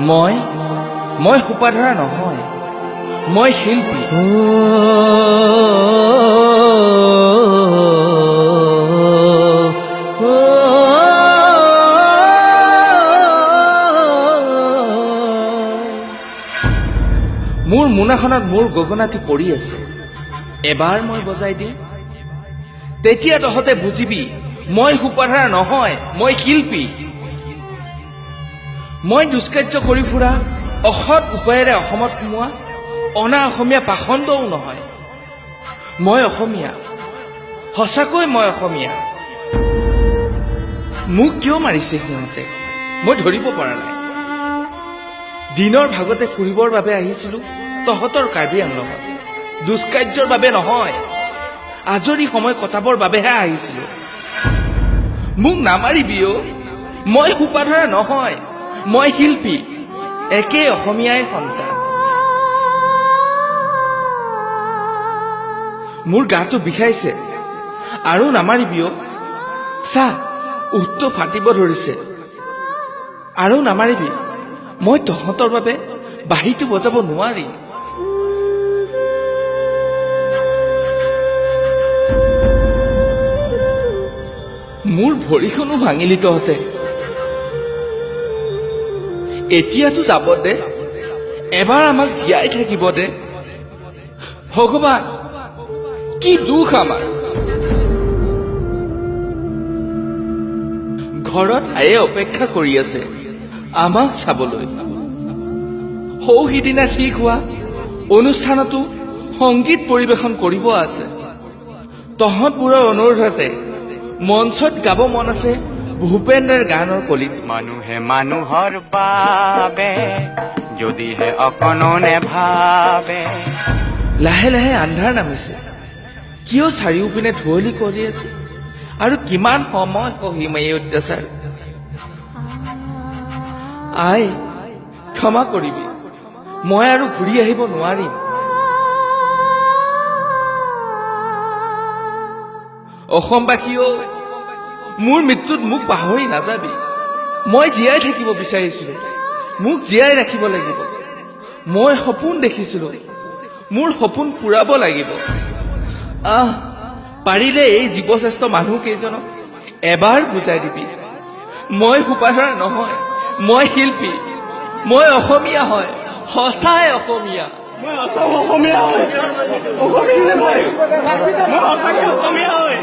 মই সোপাধৰা নহয়, মই শিল্পী। মোৰ মোনাখনত মোৰ গগনাটি পৰি আছে, এবাৰ মই বজাই দিওঁ, তেতিয়া তহঁতে বুজিবি মই সোপাধৰা নহয়, মই শিল্পী। মই দুষ্কাৰ্য কৰি ফুৰা, অসৎ উপায়েৰে অসমত সোমোৱা অনা অসমীয়া পাখণ্ডও নহয়। মই অসমীয়া, সঁচাকৈ মই অসমীয়া। মোক কিয় মাৰিছে সিহঁতে মই ধৰিব পৰা নাই। দিনৰ ভাগতে ফুৰিবৰ বাবে আহিছিলো তহঁতৰ কাৰ্বি আংলঙত, দুষ্কাৰ্যৰ বাবে নহয়, আজৰি সময় কটাবৰ বাবেহে আহিছিলো। মোক নামাৰিবি অ', মই সোপাধৰা নহয়, মই শিল্পী, একেই অসমীয়াই সন্তান। মোৰ গাটো বিষাইছে, আৰু নামাৰিবি অ', চা উঠটো ফাটিব ধৰিছে, আৰু নামাৰিবি, মই তহঁতৰ বাবে বাঁহীটো বজাব নোৱাৰিম। মোৰ ভৰিখনো ভাঙিলি তহঁতে, এতিয়াতো যাব দে, এবাৰ আমাক জীয়াই থাকিব দে। ভগৱান কি দুখ আমাৰ। ঘৰত আয়ে অপেক্ষা কৰি আছে আমাক চাবলৈ। সৌ সিদিনা ঠিক হোৱা অনুষ্ঠানতো সংগীত পৰিৱেশন কৰিব আছে। তহঁতবোৰৰ অনুৰোধতে মঞ্চত গাব মন আছে ভূপেন্দ্ৰৰ গানৰ কলিত। মানুহে মানুহৰ বাবে যদিহে অকণো নেভাবে। লাহে লাহে আন্ধাৰ নামিছে, কিয় চাৰিওপিনে ধুঁৱলি কৰি আছে, আৰু কিমান সময় কহিম এই অত্যাচাৰ। আই ক্ষমা কৰিবি, মই আৰু ঘূৰি আহিব নোৱাৰিম। অসমবাসীও মোৰ মৃত্যুত মোক পাহৰি নাযাবি। মই জীয়াই থাকিব বিচাৰিছিলো, মোক জীয়াই ৰাখিব লাগিব। মই সপোন দেখিছিলো, মোৰ সপোন পূৰাব লাগিব। পাৰিলে এই জীৱশ্ৰেষ্ঠ মানুহ কেইজনক এবাৰ বুজাই দিবি, মই সোপাধৰা নহয়, মই শিল্পী, মই অসমীয়া হয়, সঁচাই অসমীয়া। মই অসমীয়া হয়, অসমীয়া হয়, মই সঁচাকৈ অসমীয়া হয়।